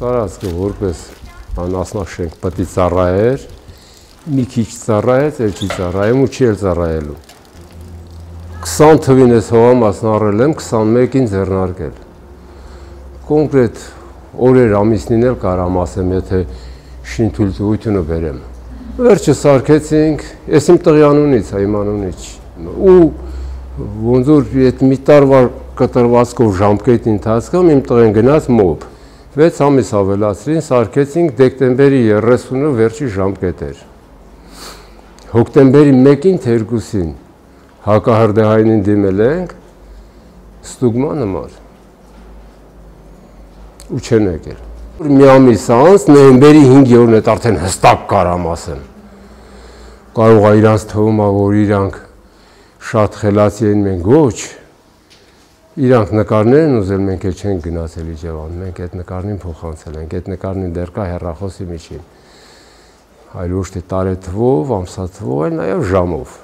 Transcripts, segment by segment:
Տարածքը որպես անասնաշենք պետք է ծառայեր, մի քիչ ծառայեց, էլ չի ծառայում ու չի էլ ծառայելու։ 20 թվին ես հողամասն առել եմ, 21-ին ձեռնարկել։ Կոնկրետ օրեր ամիսնին էլ կարամ ասեմ, եթե շինթույլտվությունը բերեմ։ Վերջը սարքեցինք, ես իմ տղի անունից, իմ անունից, ու ոնց որ այդ մի տարվա կտրվածքով ժամկետի ընթացքում իմ տղեն գնաց մոբ։ 6 ամիս ավելացրին, սարքեցինք դեկտեմբերի 30-ը վերջի ժամկետ էր։ Հոկտեմբերի 1-ին թե 2-ին հակահրդեհայինին դիմել ենք ստուգման համար ու չեն եկել։ Մի ամիս անց նոյեմբերի 5-ին այդ արդեն հստակ կարամ ասեմ։ Կարող է իրանց թվում է, որ իրանք շատ խելացի են, մենք ոչ։ Իրանք նկարներ են ուզել, մենք էլ չենք գնացել Իջևան, մենք այդ նկարին փոխանցել ենք, այդ նկարին դեռ կա հեռախոսի միջին։ Այլ ոչ թե տարեթվով, ամսաթվով, այլ նաև ժամով։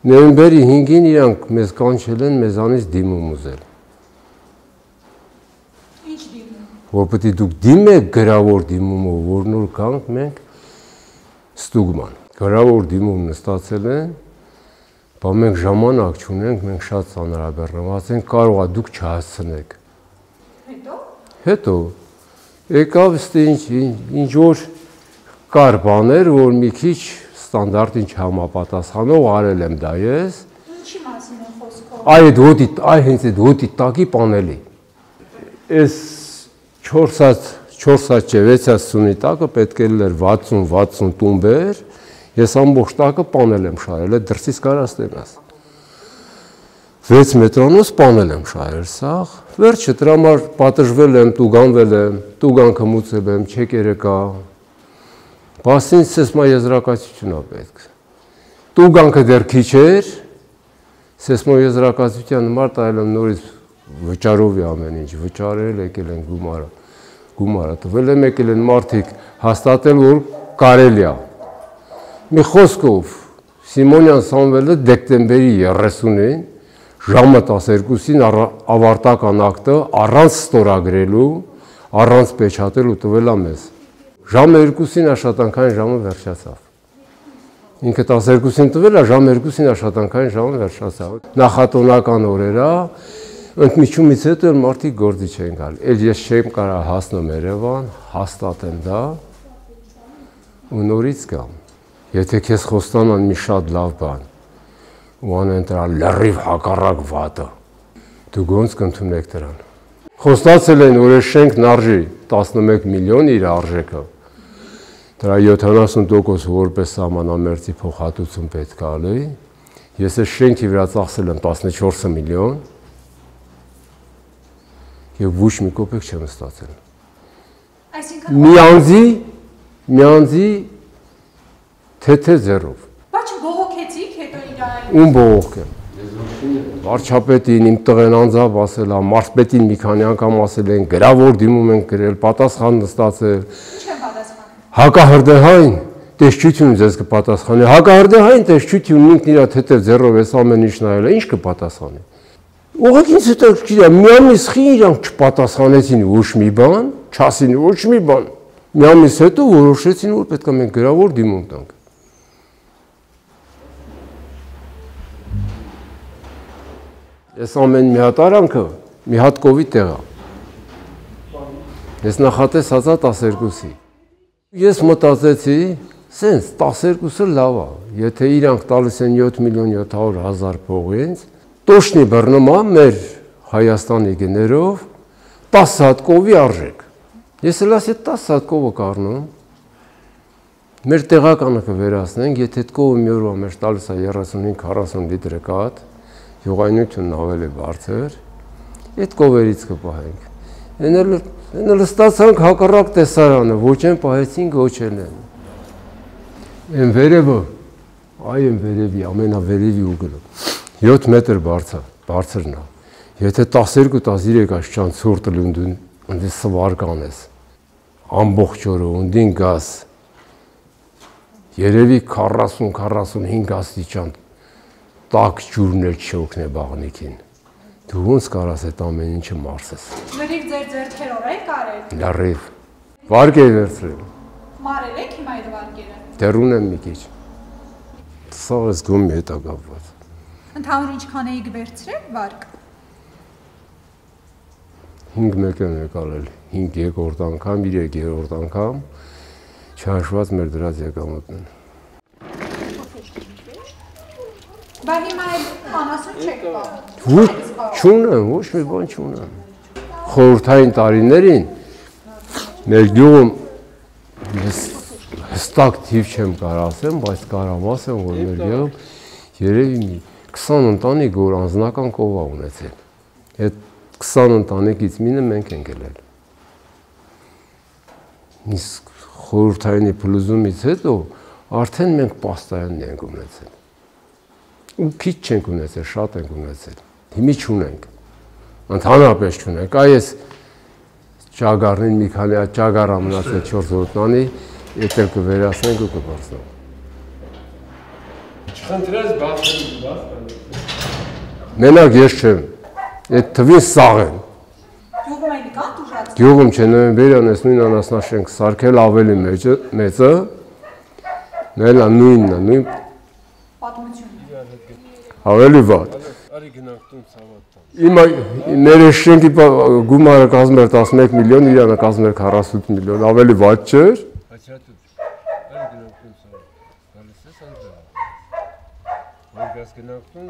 Նոյեմբերի 5-ին իրանք մեզ կանչել են մեզանից դիմում ուզել։ Ինչ դիմում։ Որ պետք է դուք դիմեք գրավոր դիմումով, որ նոր կանք մենք ստուգման։ Գրավոր դիմում նստացել են, բա մենք ժամանակ չունենք, մենք շատ ծանրաբեռնված ենք, կարող է դուք չհասցնեք։ Հետո եկավ ինչ որ կար բաներ, որ մի քիչ ստանդարտին չհամապատասխանող արել եմ դա ես։ Ինչի մասին է խոսքը։ Այ հենց այդ հոտի տակի պանելի։ Այս 4-6 սունի տակը պետք է լեր 60-60 տումբեր, ես ամբողջ տակը պանել եմ շարել, այդ դրսից կարաս տենաս։ 6 մետրանոց պանել եմ շարել սաղ, վերջը դրա համար պատժվել եմ, տուգանվել եմ, տուգանքը մուծել եմ, չեկերը կա, բասին սեսմա եզրակացություն է պետք։ Տուգանքը դեռ քիչ էր, սեսմա եզրակացության համար տայել եմ նորից վճարովի ամեն ինչ, վճարել եկել են գումարը, տվել եմ եկել են մարդիկ հաստատել, որ կարելի է։ Մի խոսքով Սիմոնյան Սամվելը դեկտեմբերի 30-ին ժամը 12-ին ավարտական ակտը առանց ստորագրելու, առանց պեչատելու տվել է մեզ։ Ժամը 2-ին աշխատանքային ժամը վերջացավ։ Ինքը 12-ին տվել է, ժամը 2-ին աշխատանքային ժամը վերջացավ։ Նախատոնական օրերա, ընդմիջումից հետո մարդիկ գործի չեն գալ։ Էլ ես չեմ կարա հասնեմ Երևան, հաստատեմ դա ու նորից գամ։ Եթե քեզ խոստանան մի շատ լավ բան, ու անեն դրա լրիվ հակառակ վատը, դուք ոնց կընդունեք դրան։ Խոստացել են, որ այս շենքն արժի 11 միլիոն իր արժեքը, դրա 70% որպես սահմանամերձի փոխհատուցում պետք է ալի, ես այս շենքի վրա ծախսել եմ 14 միլիոն և ոչ մի կոպեկ չեմ ստացել։ Մի անձի թե ձեռով։ Բայց բողոքեցիք հետո իրար։ Ում բողոքեմ։ Վարչապետին, իմ տղեն անձամբ ասել է, մարզպետին մի քանի անգամ ասել են, գրավոր դիմում են գրել, պատասխան նստացել։ Ինչ են պատասխանել։ Հակահրդեհային տեսչություն ձեզ կպատասխանի։ Հակահրդեհային տեսչությունն ինքն իր թեթև ձեռով էս ամեն ինչ նայել է, ինչ կպատասխանի։ Ուղղակի ինձ հետաքրքիր է, մի ամիս խի իրանք չպատասխանեցին ոչ մի բան, չասին ոչ մի բան։ Մի ամիս հետո որոշեցին, որ պետք է մենք գրավոր դիմում տանք։ Ես ամեն մի հատ արանքը մի հատ կովի տեղ է։ Ես նախատեսածա 12-ի։ Ես մտածեցի, սենց 12-ը լավ է, եթե իրանք տալիս են 7.700.000 փողից, տոշնի բռնումա մեր Հայաստանի գներով 10 հատ կովի արժեք։ Ես էլ ասի 10 հատ կովը կառնում, մեր տեղականը կվերացնենք, եթե այդ կովը մի օրվա մեր տալիս է 35-40 լիտրը կատ, յուղայնությունն ավելի բարձր, այդ կովերից կպահենք։ Են ստացանք հակառակ տեսարանը, ոչ են պահեցինք, ոչ են են։ Են վերևը, այ են վերևի, ամենավերևի ուգրը, 7 մետր բարձրն է, եթե 12-13 աշխան ցուրտը լունդուն, ընդի սվարգան ես, ամբողջ օրը, ունդին գազ, երևի 40-45 աստիճան տակ ջուրն էլ չօգնե բաղնիքին, Դու ոնց կարաս այդ ամեն ինչը մարսես։ Լրիվ ձեր ձեռքերով եք արել։ Լարիվ։ Վարգ է վերցրել։ Մարել եք հիմա այդ վարկերը։ Դեռ ունեմ մի քիչ։ Սա զգում է հետա կապված։ Ընդհանուր ինչքան էիք վերցրել վարկ։ 5 մեկն եք արել, 5 երկրորդ անգամ, 3 երրորդ անգամ չհաշված մեր դրած եկամուտն են։ Բա հիմա այդ բանասուն չեք պահում։ Ոչ, չունեմ, ոչ մի բան չունեմ։ Խորհրդային տարիներին մեր գյուղում հստակ թիվ չեմ կարող ասեմ, բայց կարող ասեմ, որ մեր գյուղում երևի 20 ընտանիք որ անձնական կովա ունեցել։ Այդ 20 ընտանիքից մինը մենք ենք ելել։ Իսկ խորհրդայինի փլուզումից հետո արդեն մենք պաստայանն ենք ունեցել։ Ու քիչ չենք ունեցել, շատ ենք ունեցել։ Հիմի չունենք։ Ընդհանրապես չունենք։ Այս ճագարին մի քանի ճագար ամնացել 4 հորտնանի, եթե կվերացնենք ու կբացնենք։ Չխնդրես բացել։ Մենակ ես չեմ։ Այդ թվին սաղ են։ Գյուղում էլի կան դուժած։ Գյուղում չէ, նոյեմբերյան այս նույն անասնաշենք սարքել ավելի մեծը, նայելա նույն Պատմություն։ ավելի վատ։ Արի գնանք տուն ցավատան։ Հիմա մեր շենքի գումարը կազմում էր 11 միլիոն, իրանը կազմում էր 48 միլիոն, ավելի վատ չէր։ Հաչատու։ Արի գնանք տուն ցավատան։ Գալիս ես անդր։ Որ գաս գնանք տուն,